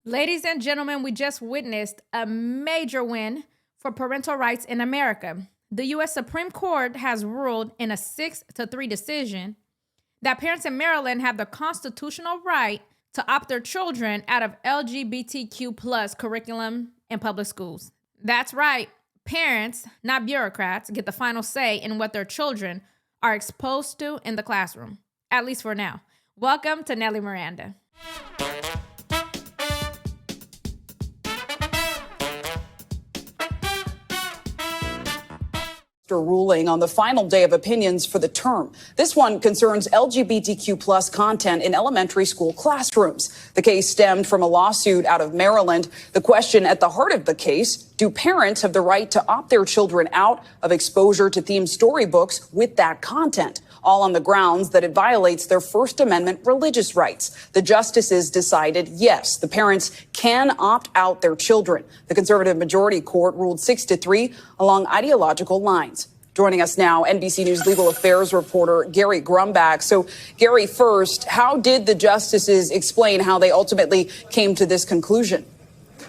Ladies and gentlemen, we just witnessed a major win for parental rights in America. The U.S. Supreme Court has ruled in a 6-3 decision that parents in Maryland have the constitutional right to opt their children out of LGBTQ plus curriculum in public schools. That's right. Parents, not bureaucrats, get the final say in what their children are exposed to in the classroom, at least for now. Welcome to Nelly Miranda. Ruling on the final day of opinions for the term. This one concerns LGBTQ plus content in elementary school classrooms. The case stemmed from a lawsuit out of Maryland. The question at the heart of the case: do parents have the right to opt their children out of exposure to themed storybooks with that content? All on the grounds that it violates their First Amendment religious rights. The justices decided yes, the parents can opt out their children. The conservative majority court ruled 6-3 along ideological lines. Joining us now, NBC News legal affairs reporter Gary Grumbach. So, Gary, first, how did the justices explain how they ultimately came to this conclusion?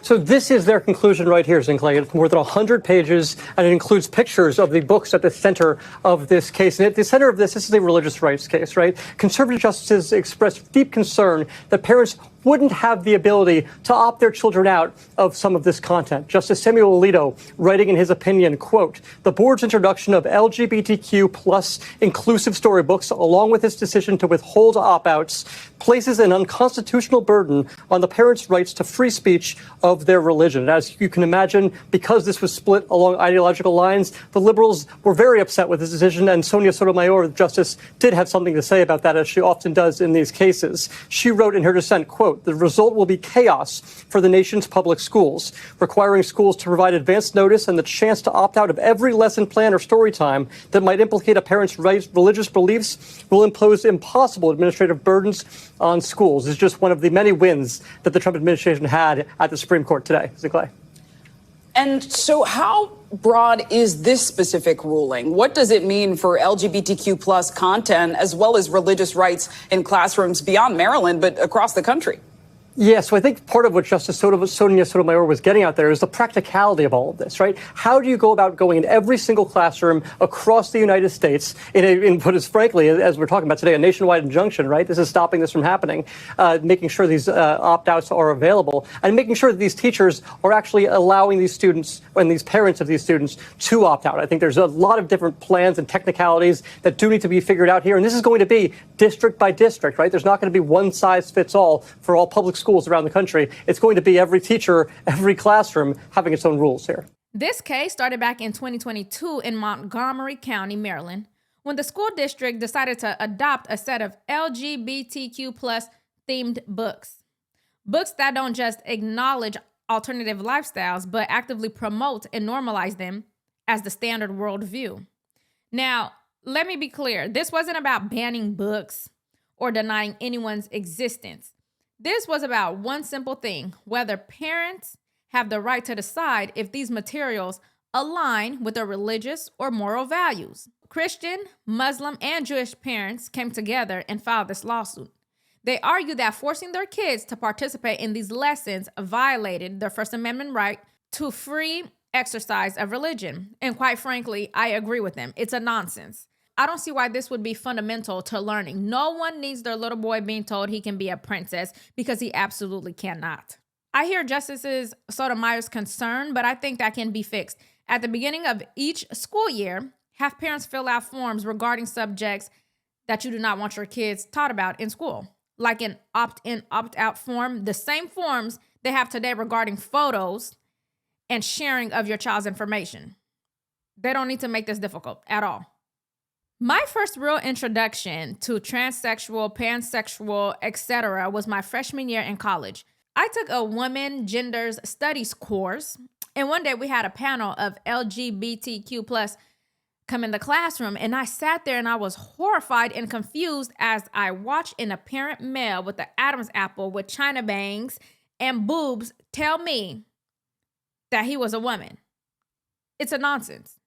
So this is their conclusion right here, Zinkley. It's more than 100 pages, and it includes pictures of the books at the center of this case. And at the center of this is a religious rights case, right? Conservative justices expressed deep concern that parents wouldn't have the ability to opt their children out of some of this content. Justice Samuel Alito, writing in his opinion, quote, "The board's introduction of LGBTQ plus inclusive storybooks, along with its decision to withhold opt-outs, places an unconstitutional burden on the parents' rights to free speech of their religion." As you can imagine, because this was split along ideological lines, the liberals were very upset with this decision, and Sonia Sotomayor, the justice, did have something to say about that, as she often does in these cases. She wrote in her dissent, quote, "The result will be chaos for the nation's public schools. Requiring schools to provide advance notice and the chance to opt out of every lesson plan or story time that might implicate a parent's religious beliefs will impose impossible administrative burdens on schools." Is just one of the many wins that the Trump administration had at the Supreme Court today. Zinkley. And so how broad is this specific ruling? What does it mean for LGBTQ plus content as well as religious rights in classrooms beyond Maryland, but across the country? Yeah, so I think part of what Justice Sonia Sotomayor was getting out there is the practicality of all of this, right? How do you go about going in every single classroom across the United States in what is, frankly, as we're talking about today, a nationwide injunction, right? This is stopping this from happening, making sure these opt-outs are available, and making sure that these teachers are actually allowing these students and these parents of these students to opt out. I think there's a lot of different plans and technicalities that do need to be figured out here, and this is going to be district by district, right? There's not going to be one size fits all for all public schools around the country. It's going to be every teacher, every classroom having its own rules here. This case started back in 2022 in Montgomery County, Maryland, when the school district decided to adopt a set of LGBTQ plus themed books. Books that don't just acknowledge alternative lifestyles, but actively promote and normalize them as the standard worldview. Now, let me be clear. This wasn't about banning books or denying anyone's existence. This was about one simple thing: whether parents have the right to decide if these materials align with their religious or moral values. Christian, Muslim, and Jewish parents came together and filed this lawsuit. They argue that forcing their kids to participate in these lessons violated their First Amendment right to free exercise of religion. And quite frankly, I agree with them. It's a nonsense. I don't see why this would be fundamental to learning. No one needs their little boy being told he can be a princess, because he absolutely cannot. I hear Justice Sotomayor's concern, but I think that can be fixed. At the beginning of each school year, have parents fill out forms regarding subjects that you do not want your kids taught about in school, like an opt-in, opt-out form, the same forms they have today regarding photos and sharing of your child's information. They don't need to make this difficult at all. My first real introduction to transsexual, pansexual, etc. was my freshman year in college. I took a women genders studies course, and one day we had a panel of LGBTQ plus come in the classroom, and I sat there and I was horrified and confused as I watched an apparent male with the Adam's apple with china bangs and boobs tell me that he was a woman. It's a nonsense.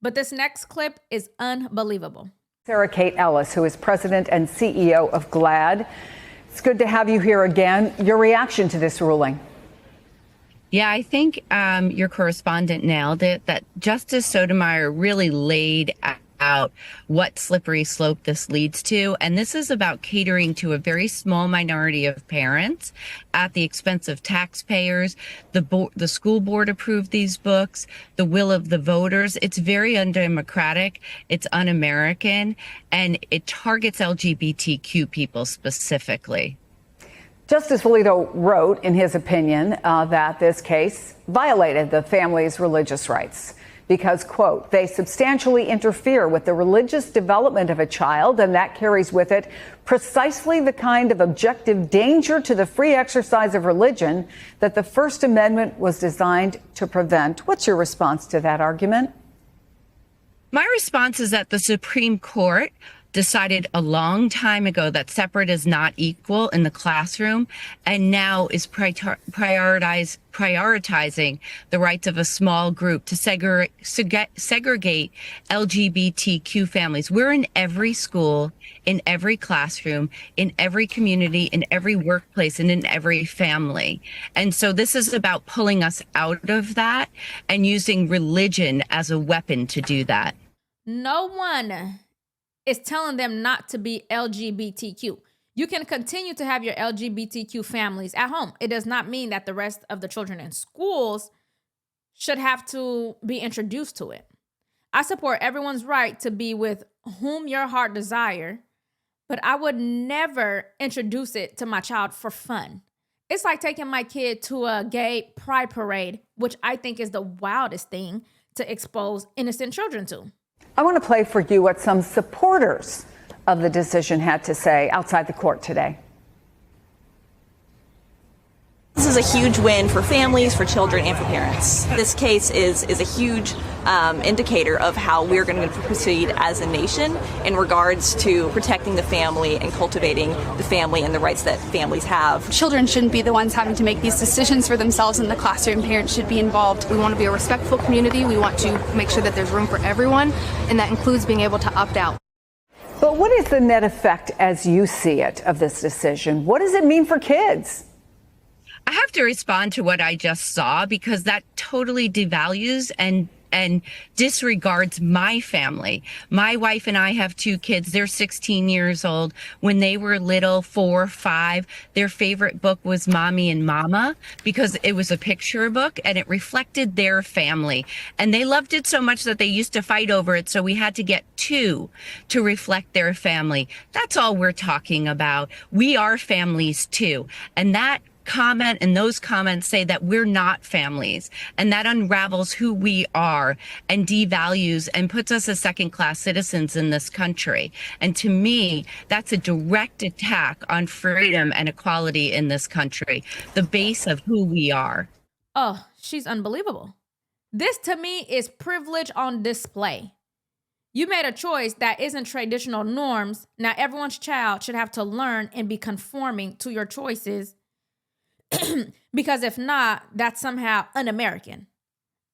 But this next clip is unbelievable. Sarah Kate Ellis, who is president and CEO of GLAAD, It's good to have you here again. Your reaction to this ruling? Yeah, I think your correspondent nailed it, that Justice Sotomayor really laid out what slippery slope this leads to. And this is about catering to a very small minority of parents at the expense of taxpayers. The school board approved these books, the will of the voters. It's very undemocratic. It's un-American, and it targets LGBTQ people specifically. Justice Alito wrote in his opinion that this case violated the family's religious rights because, quote, they substantially interfere with the religious development of a child, and that carries with it precisely the kind of objective danger to the free exercise of religion that the First Amendment was designed to prevent. What's your response to that argument? My response is that the Supreme Court decided a long time ago that separate is not equal in the classroom, and now is prioritizing the rights of a small group to segregate LGBTQ families. We're in every school, in every classroom, in every community, in every workplace, and in every family. And so this is about pulling us out of that and using religion as a weapon to do that. No one is telling them not to be LGBTQ. You can continue to have your LGBTQ families at home. It does not mean that the rest of the children in schools should have to be introduced to it. I support everyone's right to be with whom your heart desire, but I would never introduce it to my child for fun. It's like taking my kid to a gay pride parade, which I think is the wildest thing to expose innocent children to. I want to play for you what some supporters of the decision had to say outside the court today. This is a huge win for families, for children, and for parents. This case is a huge indicator of how we're going to proceed as a nation in regards to protecting the family and cultivating the family and the rights that families have. Children shouldn't be the ones having to make these decisions for themselves in the classroom. Parents should be involved. We want to be a respectful community. We want to make sure that there's room for everyone, and that includes being able to opt out. But what is the net effect, as you see it, of this decision? What does it mean for kids? I have to respond to what I just saw, because that totally devalues and disregards my family. My wife and I have two kids. They're 16 years old. When they were little, 4, 5, their favorite book was Mommy and Mama, because it was a picture book and it reflected their family. And they loved it so much that they used to fight over it. So we had to get 2 to reflect their family. That's all we're talking about. We are families too. And that comment and those comments say that we're not families, and that unravels who we are and devalues and puts us as second-class citizens in this country. And to me, that's a direct attack on freedom and equality in this country, the base of who we are. Oh, she's unbelievable. This to me is privilege on display. You made a choice that isn't traditional norms. Now everyone's child should have to learn and be conforming to your choices, because if not, that's somehow un-American.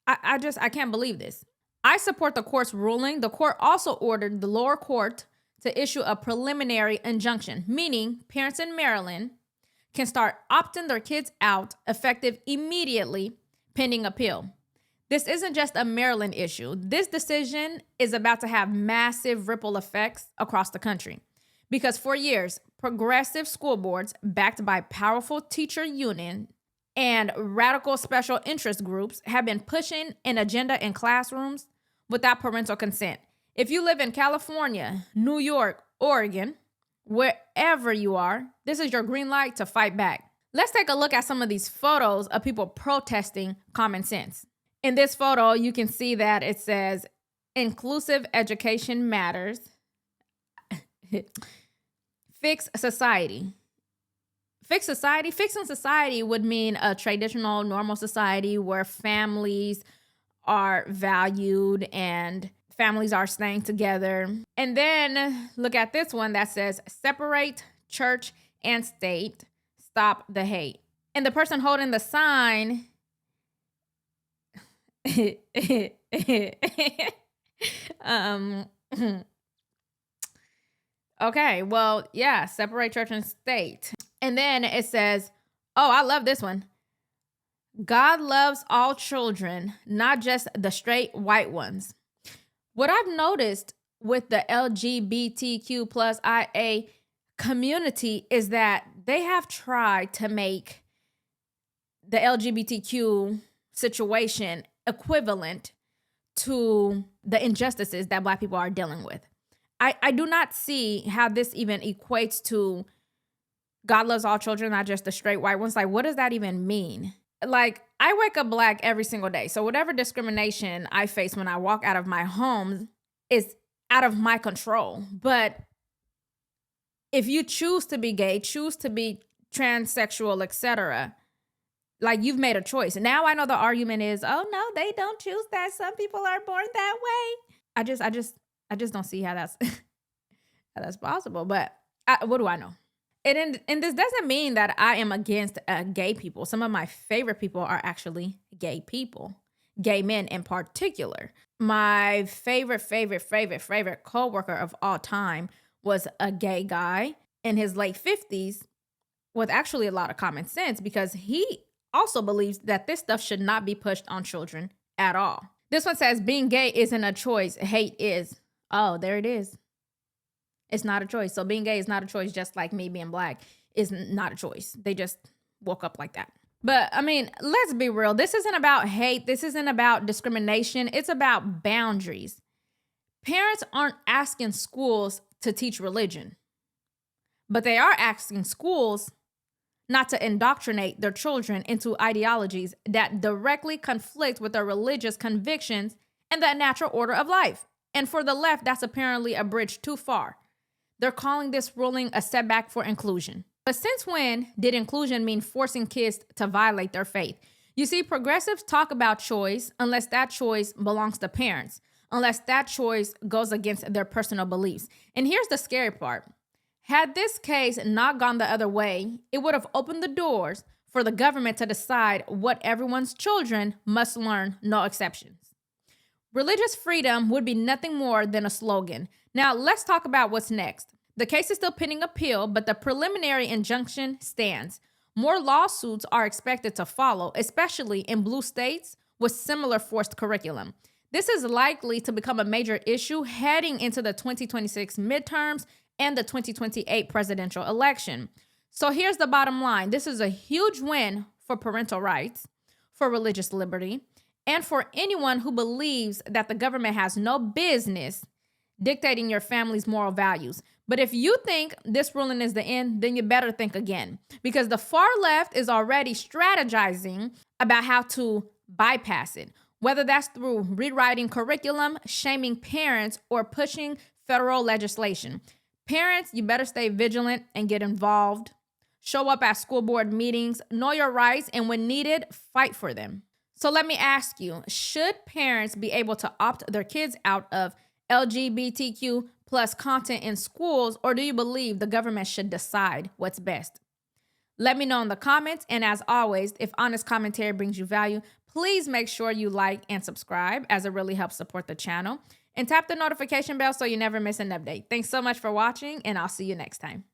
I can't believe this. I support the court's ruling. The court also ordered the lower court to issue a preliminary injunction, meaning parents in Maryland can start opting their kids out effective immediately, pending appeal. This isn't just a Maryland issue. This decision is about to have massive ripple effects across the country, because for years, progressive school boards backed by powerful teacher union and radical special interest groups have been pushing an agenda in classrooms without parental consent. If you live in California, New York, Oregon, wherever you are, this is your green light to fight back. Let's take a look at some of these photos of people protesting common sense. In this photo, you can see that it says, "Inclusive education matters." Fix society. Fix society? Fixing society would mean a traditional, normal society where families are valued and families are staying together. And then look at this one that says, "Separate church and state. Stop the hate." And the person holding the sign Okay, well, yeah, separate church and state. And then it says, oh, I love this one. God loves all children, not just the straight white ones. What I've noticed with the LGBTQ plus IA community is that they have tried to make the LGBTQ situation equivalent to the injustices that Black people are dealing with. I do not see how this even equates to God loves all children, not just the straight white ones. Like, what does that even mean? Like, I wake up Black every single day. So whatever discrimination I face when I walk out of my home is out of my control. But if you choose to be gay, choose to be transsexual, etc., like, you've made a choice. Now I know the argument is, oh no, they don't choose that. Some people are born that way. I just don't see how that's how that's possible. But what do I know? And this doesn't mean that I am against gay people. Some of my favorite people are actually gay people, gay men in particular. My favorite coworker of all time was a gay guy in his late 50s with actually a lot of common sense, because he also believes that this stuff should not be pushed on children at all. This one says, being gay isn't a choice, hate is. Oh, there it is. It's not a choice. So being gay is not a choice, just like me being Black is not a choice. They just woke up like that. But I mean, let's be real. This isn't about hate. This isn't about discrimination. It's about boundaries. Parents aren't asking schools to teach religion, but they are asking schools not to indoctrinate their children into ideologies that directly conflict with their religious convictions and the natural order of life. And for the left, that's apparently a bridge too far. They're calling this ruling a setback for inclusion. But since when did inclusion mean forcing kids to violate their faith? You see, progressives talk about choice unless that choice belongs to parents, unless that choice goes against their personal beliefs. And here's the scary part. Had this case not gone the other way, it would have opened the doors for the government to decide what everyone's children must learn, no exceptions. Religious freedom would be nothing more than a slogan. Now, let's talk about what's next. The case is still pending appeal, but the preliminary injunction stands. More lawsuits are expected to follow, especially in blue states with similar forced curriculum. This is likely to become a major issue heading into the 2026 midterms and the 2028 presidential election. So here's the bottom line. This is a huge win for parental rights, for religious liberty, and for anyone who believes that the government has no business dictating your family's moral values. But if you think this ruling is the end, then you better think again, because the far left is already strategizing about how to bypass it, whether that's through rewriting curriculum, shaming parents, or pushing federal legislation. Parents, you better stay vigilant and get involved. Show up at school board meetings, know your rights, and when needed, fight for them. So let me ask you, should parents be able to opt their kids out of LGBTQ plus content in schools, or do you believe the government should decide what's best? Let me know in the comments, and as always, if honest commentary brings you value, please make sure you like and subscribe, as it really helps support the channel. And tap the notification bell so you never miss an update. Thanks so much for watching, and I'll see you next time.